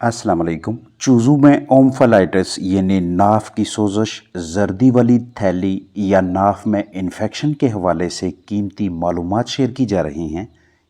अस्सलाम वालेकुम। चूज़ों में ओम्फलाइटिस यानी नाफ की सोजश, जर्दी वाली थैली या नाफ में इन्फेक्शन के हवाले से कीमती मालूमात शेयर की जा रही हैं।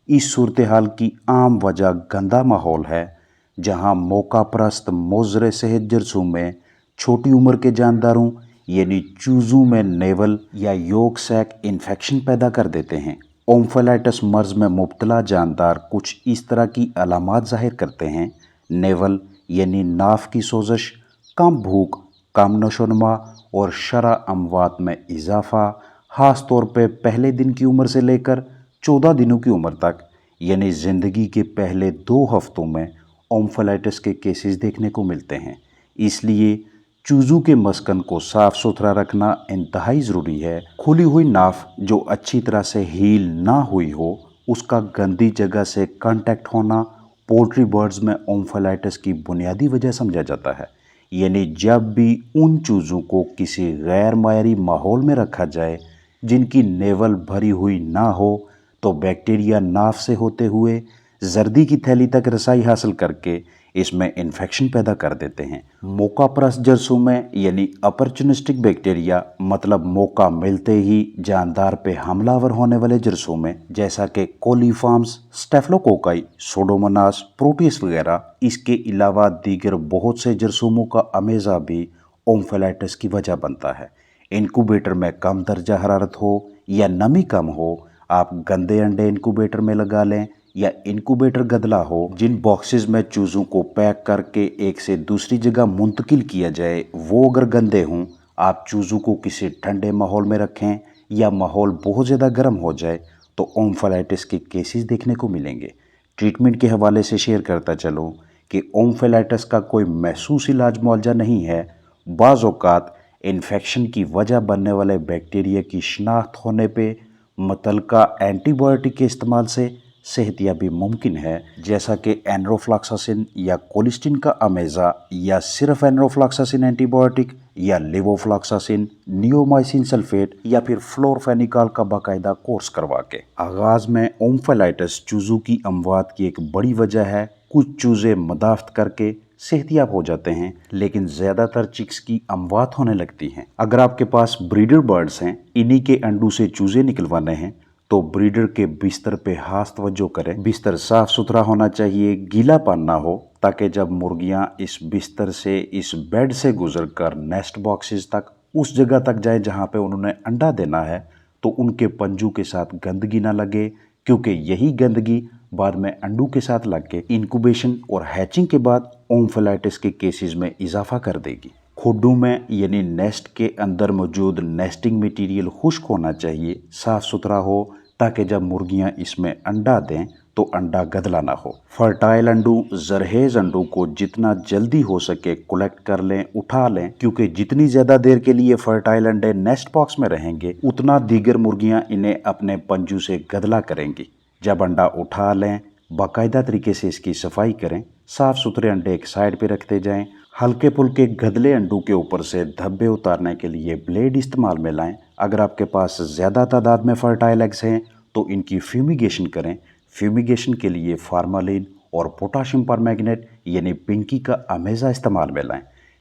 इस सूरत हाल की आम वजह गंदा माहौल है, जहां मौका परस्त मोज़र सेहत जरसूम में छोटी उम्र के जानदारों यानी चूज़ों में नेवल या योक सैक इन्फेक्शन पैदा कर देते हैं। ओम्फलाइटिस मर्ज में मुब्तला जानदार कुछ इस तरह की अलामात ज़ाहिर करते हैं। नेवल यानी नाफ की सोजश, कम भूख, कम नशोनुमा और शरह अमवात में इजाफा, ख़ास तौर पर पहले दिन की उम्र से लेकर 14 दिनों की उम्र तक, यानी ज़िंदगी के पहले 2 हफ्तों में ओम्फलाइटिस के केसेस देखने को मिलते हैं। इसलिए चूज़ों के मस्कन को साफ़ सुथरा रखना इंतहाई ज़रूरी है। खुली हुई नाफ जो अच्छी तरह से हील ना हुई हो, उसका गंदी जगह से कांटेक्ट होना पोल्ट्री बर्ड्स में ओम्फलाइटिस की बुनियादी वजह समझा जाता है। यानी जब भी उन चूज़ों को किसी गैर मायारी माहौल में रखा जाए जिनकी नेवल भरी हुई ना हो, तो बैक्टीरिया नाफ से होते हुए जर्दी की थैली तक रसाई हासिल करके इसमें इन्फेक्शन पैदा कर देते हैं। मौका परस्त जरसों में यानी अपॉर्चुनिस्टिक बैक्टीरिया, मतलब मौका मिलते ही जानदार पे हमलावर होने वाले जरसों में, जैसा कि कोलीफॉर्म्स, स्टेफलोकोकाई, सोडोमोनास, प्रोटियस वगैरह। इसके अलावा दीगर बहुत से जरसूमों का अमेज़ा भी ओम्फलाइटिस की वजह बनता है। इनक्यूबेटर में कम दर्जा हरारत हो या नमी कम हो, आप गंदे अंडे इनक्यूबेटर में लगा लें या इनक्यूबेटर गदला हो। जिन बॉक्सेस में चूज़ों को पैक करके एक से दूसरी जगह मुंतकिल किया जाए, वो अगर गंदे हों, आप चूज़ों को किसी ठंडे माहौल में रखें या माहौल बहुत ज़्यादा गर्म हो जाए, तो ओम्फलाइटिस के केसेस देखने को मिलेंगे। ट्रीटमेंट के हवाले से शेयर करता चलूँ कि ओम्फलाइटिस का कोई महसूस इलाज मुआवजा नहीं है। बाज़ औक़ात इन्फेक्शन की वजह बनने वाले बैक्टीरिया की शनाख्त होने पे मुतलका एंटीबायोटिक के इस्तेमाल से सेहतियाबी मुमकिन है, जैसा कि एनरोफ्लॉक्सासिन या कोलिस्टिन का अमेज़ा, या सिर्फ एनरोफ्लॉक्सासिन एंटीबायोटिक, या लेवोफ्लॉक्सासिन, नियोमाइसिन सल्फेट, या फिर फ्लोरफेनिकॉल का बाकायदा कोर्स करवा के। आगाज़ में ओम्फलाइटिस चूज़ों की अमवात की एक बड़ी वजह है। कुछ चूज़े मदाफ्त करके सेहतियाब हो जाते हैं, लेकिन ज़्यादातर चिक्स की अमवात होने लगती हैं। अगर आपके पास ब्रीडर बर्ड्स हैं, इन्हीं के अंडों से चूज़े निकलवाने हैं, तो ब्रीडर के बिस्तर पे खास तवज्जो करें। बिस्तर साफ सुथरा होना चाहिए, गीलापन ना हो, ताकि जब मुर्गियां इस बिस्तर से, इस बेड से गुजरकर नेस्ट बॉक्सेस तक, उस जगह तक जाए जहां पे उन्होंने अंडा देना है, तो उनके पंजों के साथ गंदगी ना लगे, क्योंकि यही गंदगी बाद में अंडों के साथ लग के इंक्यूबेशन और हैचिंग के बाद ओम्फलाइटिस के केसेस में इजाफा कर देगी। खुडों में यानी नेस्ट के अंदर मौजूद नेस्टिंग मटेरियल खुश्क होना चाहिए, साफ सुथरा हो, ताकि जब मुर्गियां इसमें अंडा दें तो अंडा गदला ना हो। फर्टाइल अंडों, जरहेज अंडों को जितना जल्दी हो सके कलेक्ट कर लें, उठा लें, क्योंकि जितनी ज़्यादा देर के लिए फर्टाइल अंडे नेस्ट बॉक्स में रहेंगे, उतना दीगर मुर्गियां इन्हें अपने पंजों से गदला करेंगी। जब अंडा उठा लें, बाकायदा तरीके से इसकी सफाई करें, साफ़ सुथरे अंडे एक साइड पे रखते जाएं। हल्के फुल्के गदले अंडों के ऊपर से धब्बे उतारने के लिए ब्लेड इस्तेमाल में लाएं। अगर आपके पास ज़्यादा तादाद में फर्टाइल एग्स हैं तो इनकी फ्यूमिगेशन करें। फ्यूमिगेशन के लिए फार्मालिन और पोटाशियम परमैंगनेट यानी पिंकी का अमेज़ा इस्तेमाल में लाएं।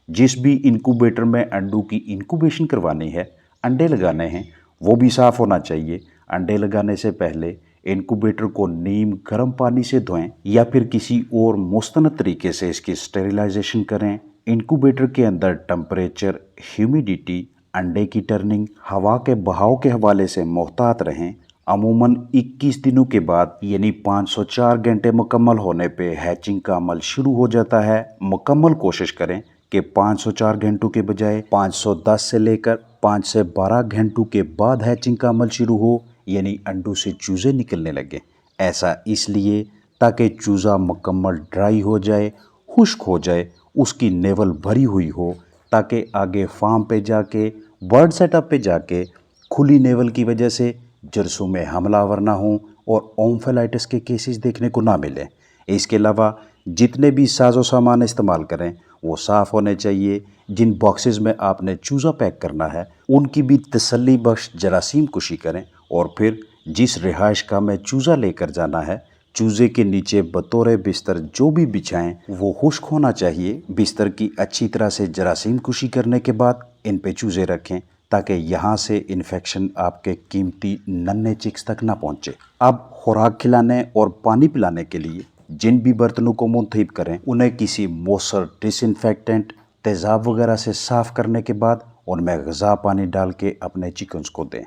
जिस भी इंक्यूबेटर में अंडों की इंक्यूबेशन करवानी है, अंडे लगाने हैं, वो भी साफ़ होना चाहिए। अंडे लगाने से पहले इंक्यूबेटर को नीम गर्म पानी से धोएं या फिर किसी और मुस्तनद तरीके से इसकी स्टेरिलाइजेशन करें। इंक्यूबेटर के अंदर टेम्परेचर, ह्यूमिडिटी, अंडे की टर्निंग, हवा के बहाव के हवाले से मोहतात रहें। अमूमन 21 दिनों के बाद यानी 504 घंटे मुकम्मल होने पे हैचिंग का अमल शुरू हो जाता है। मुकम्मल कोशिश करें कि 504 घंटों के बजाय 510 से लेकर 5 से 12 घंटों के बाद हैचिंग का अमल शुरू हो, यानी अंडों से चूज़े निकलने लगे। ऐसा इसलिए ताकि चूज़ा मुकम्मल ड्राई हो जाए, खुश्क हो जाए, उसकी नेवल भरी हुई हो, ताकि आगे फार्म पे जाके, बर्ड सेटअप पे जाके खुली नेवल की वजह से जरसों में हमलावर ना हों और ओम्फलाइटिस के केसेस देखने को ना मिलें। इसके अलावा जितने भी साजो सामान इस्तेमाल करें वो साफ़ होने चाहिए। जिन बॉक्सेस में आपने चूज़ा पैक करना है उनकी भी तसल्ली बख्श जरासीम कुशी करें, और फिर जिस रिहाइश का में चूज़ा लेकर जाना है चूजे के नीचे बतौर बिस्तर जो भी बिछाएं वो खुश्क होना चाहिए। बिस्तर की अच्छी तरह से जरासीम कुशी करने के बाद इन पे चूजे रखें ताकि यहाँ से इन्फेक्शन आपके कीमती नन्हे चिक्स तक ना पहुँचे। अब खुराक खिलाने और पानी पिलाने के लिए जिन भी बर्तनों को मुंतहिब करें उन्हें किसी मौसर डिसइंफेक्टेंट तेज़ाब वगैरह से साफ़ करने के बाद उनमें ग़िज़ा पानी डाल के अपने चिकन्स को दें।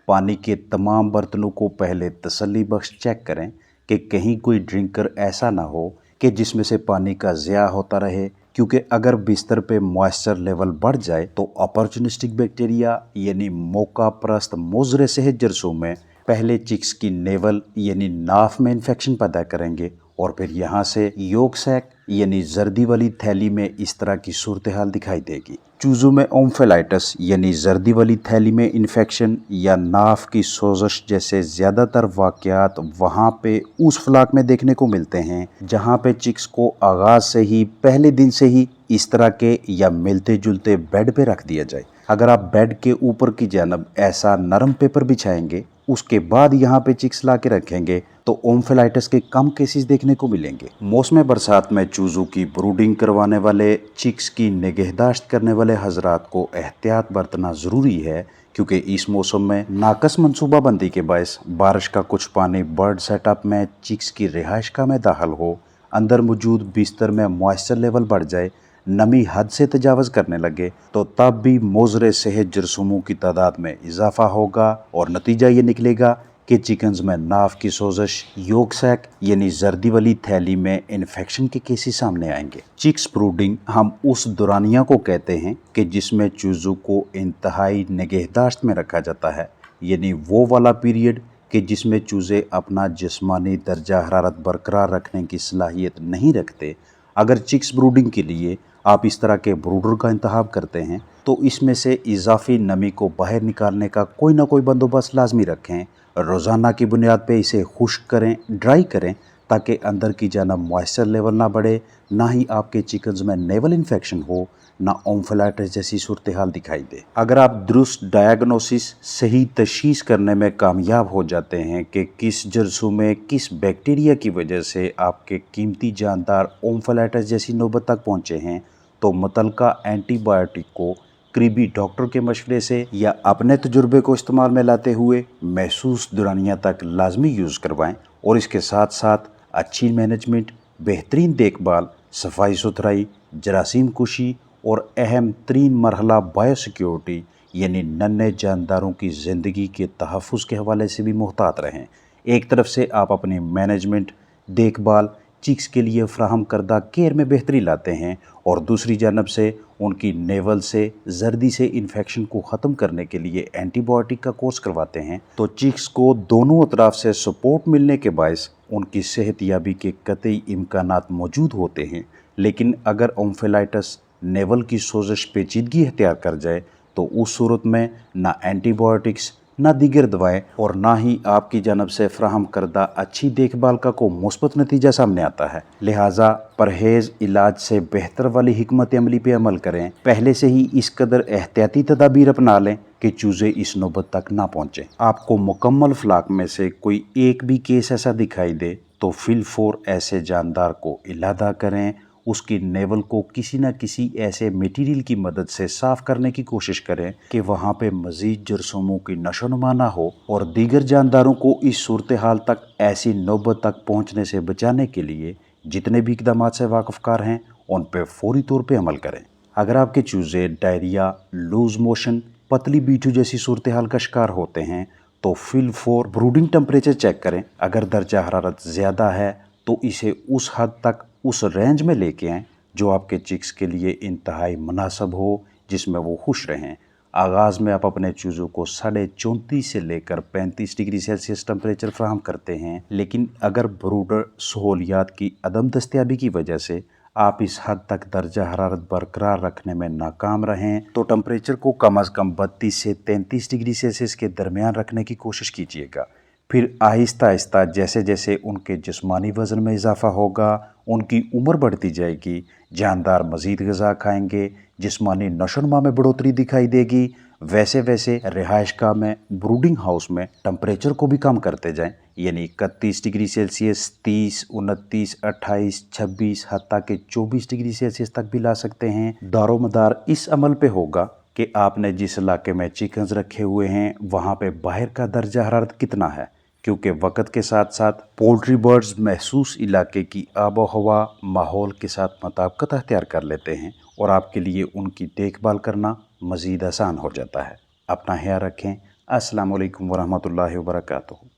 पानी के तमाम बर्तनों को पहले तसल्ली बख्श चेक करें कि कहीं कोई ड्रिंकर ऐसा ना हो कि जिसमें से पानी का ज़िया होता रहे, क्योंकि अगर बिस्तर पे मॉइस्चर लेवल बढ़ जाए तो अपॉर्चुनिस्टिक बैक्टीरिया यानी मौका परस्त मोज़रे सेहत जरासीम में पहले चिक्स की नेवल यानी नाफ में इन्फेक्शन पैदा करेंगे और फिर यहाँ से योक सैक यानी जर्दी वाली थैली में इस तरह की सूरत हाल दिखाई देगी। चूज़ों में ओम्फेलाइटिस यानी जर्दी वाली थैली में इन्फेक्शन या नाफ की सोजश जैसे ज़्यादातर वाक़यात वहाँ पे उस फ्लाक में देखने को मिलते हैं जहाँ पे चिक्स को आगाज़ से ही पहले दिन से ही इस तरह के या मिलते जुलते बेड पे रख दिया जाए। अगर आप बेड के ऊपर की जानब ऐसा नरम पेपर बिछाएंगे उसके बाद यहाँ पे चिक्स ला के रखेंगे तो ओम्फेलाइटिस के कम केसेस देखने को मिलेंगे। मौसम बरसात में चूज़ों की ब्रूडिंग करवाने वाले चिक्स की निगहदाश्त करने वाले हजरात को एहतियात बरतना ज़रूरी है, क्योंकि इस मौसम में नाकस मनसूबाबंदी के बायस बारिश का कुछ पानी बर्ड सेटअप में चिक्स की रिहाइश का में दाखिल हो, अंदर मौजूद बिस्तर में मॉइस्चर लेवल बढ़ जाए, नमी हद से तजावज़ करने लगे तो तब भी मोज़रे सेहत जरासीमों की तादाद में इजाफा होगा और नतीजा ये निकलेगा कि चिकन्स में नाफ की सोजश योक सैक यानी जर्दी वाली थैली में इन्फेक्शन के केसेस सामने आएंगे। चिक्स ब्रूडिंग हम उस दौरानिया को कहते हैं कि जिसमें चूज़ों को इंतहाई निगहदाश्त में रखा जाता है, यानी वो वाला पीरियड कि जिसमें चूज़े अपना जिस्मानी दर्जा हरारत बरकरार रखने की सलाहियत नहीं रखते। अगर चिक्स ब्रूडिंग के लिए आप इस तरह के ब्रूडर का इंतखाब करते हैं तो इसमें से इजाफी नमी को बाहर निकालने का कोई ना कोई बंदोबस्त लाजमी रखें। रोज़ाना की बुनियाद पे इसे खुश्क करें, ड्राई करें, ताकि अंदर की जानब मॉइस्चर लेवल ना बढ़े, ना ही आपके चिकन्स में नेवल इन्फेक्शन हो, ना ओम्फेलाइटिस जैसी सूरत हाल दिखाई दे। अगर आप दुरुस्त डायग्नोसिस सही तशखीस करने में कामयाब हो जाते हैं कि किस जरासीम में किस बैक्टीरिया की वजह से आपके कीमती जानदार ओम्फेलाइटिस जैसी नौबत तक पहुँचे हैं, तो मुतलका एंटीबायोटिक को करीबी डॉक्टर के मशवरे से या अपने तजुर्बे को इस्तेमाल में लाते हुए महसूस दौरानिया तक लाजमी यूज़ करवाएं और इसके साथ साथ अच्छी मैनेजमेंट, बेहतरीन देखभाल, सफाई सुथराई, जरासीम कुशी और अहम तरीन मरहला बायोसिक्योरिटी यानी नन्हे जानदारों की ज़िंदगी के तहफ़्फ़ुज़ के हवाले से भी मुहतात रहें। एक तरफ से आप अपनी मैनेजमेंट, देखभाल, चिक्स के लिए फ्राहम करदा केयर में बेहतरी लाते हैं और दूसरी जानब से उनकी नेवल से जर्दी से इन्फेक्शन को ख़त्म करने के लिए एंटीबायोटिक का कोर्स करवाते हैं, तो चिक्स को दोनों अतराफ से सपोर्ट मिलने के बायस उनकी सेहतयाबी के कतई इम्कानात मौजूद होते हैं। लेकिन अगर ओम्फेलाइटिस नेवल की सोजश पेचीदगी अख्तियार कर जाए तो उस सूरत में ना एंटीबायोटिक्स, ना दीगर दवाएं और ना ही आपकी जानब से फ्राहम करदा अच्छी देखभाल का कोई मुस्बत नतीजा सामने आता है। लिहाजा परहेज़ इलाज से बेहतर वाली हिकमत अमली पे अमल करें। पहले से ही इस कदर एहतियाती तदाबीर अपना लें कि चूज़े इस नौबत तक ना पहुँचें। आपको मुकम्मल फ्लाक में से कोई एक भी केस ऐसा दिखाई दे तो फिलफौर ऐसे जानदार को इलादा करें, उसकी नेवल को किसी न किसी ऐसे मटीरियल की मदद से साफ़ करने की कोशिश करें कि वहाँ पे मज़ीद जरासीमों की नशोनुमा ना हो और दीगर जानदारों को इस सूरत हाल तक ऐसी नौबत तक पहुँचने से बचाने के लिए जितने भी इक़दाम से वाक़फ़कार हैं उन पर फौरी तौर पर अमल करें। अगर आपके चूज़े डायरिया, लूज़ मोशन, पतली बीटू जैसी सूरत हाल का शिकार होते हैं तो फिलफौर ब्रूडिंग टेम्परेचर चेक करें। अगर दर्जा हरारत ज़्यादा है तो इसे उस हद तक उस रेंज में लेके आएँ जो आपके चिक्स के लिए इंतहाई मुनासिब हो, जिसमें वो खुश रहें। आगाज़ में आप अपने चूज़ों को 34.5 से लेकर 35 डिग्री सेल्सियस टेम्परेचर फ्राहम करते हैं, लेकिन अगर ब्रूडर सहूलियात की अदम दस्तयाबी की वजह से आप इस हद तक दर्जा हरारत बरकरार रखने में नाकाम रहें तो टेम्परेचर को कम अज़ कम 32 से 33 डिग्री सेल्सियस के दरमियान रखने की कोशिश कीजिएगा। फिर आहिस्ता आहिस्ता जैसे जैसे उनके जिस्मानी वज़न में इजाफा होगा, उनकी उम्र बढ़ती जाएगी, जानदार मज़ीद ग़िज़ा खाएंगे, जिस्मानी नशोनुमा में बढ़ोतरी दिखाई देगी, वैसे वैसे रिहाइश गाह में, ब्रूडिंग हाउस में टेम्परेचर को भी कम करते जाएं, यानी 31 डिग्री सेल्सियस, 30, 29, 28, 26, हत्ता के 24 डिग्री सेल्सियस तक भी ला सकते हैं। दारोमदार इस अमल पे होगा कि आपने जिस इलाके में चिकन्स रखे हुए हैं वहाँ पे बाहर का दर्जा हरारत कितना है, क्योंकि वक्त के साथ साथ पोल्ट्री बर्ड्स महसूस इलाके की आबो हवा माहौल के साथ मुताबिकत अख्तियार कर लेते हैं और आपके लिए उनकी देखभाल करना मज़ीद आसान हो जाता है। अपना ख्याल रखें। अस्सलाम वालेकुम वरहमतुल्लाहि वबरकातुहू।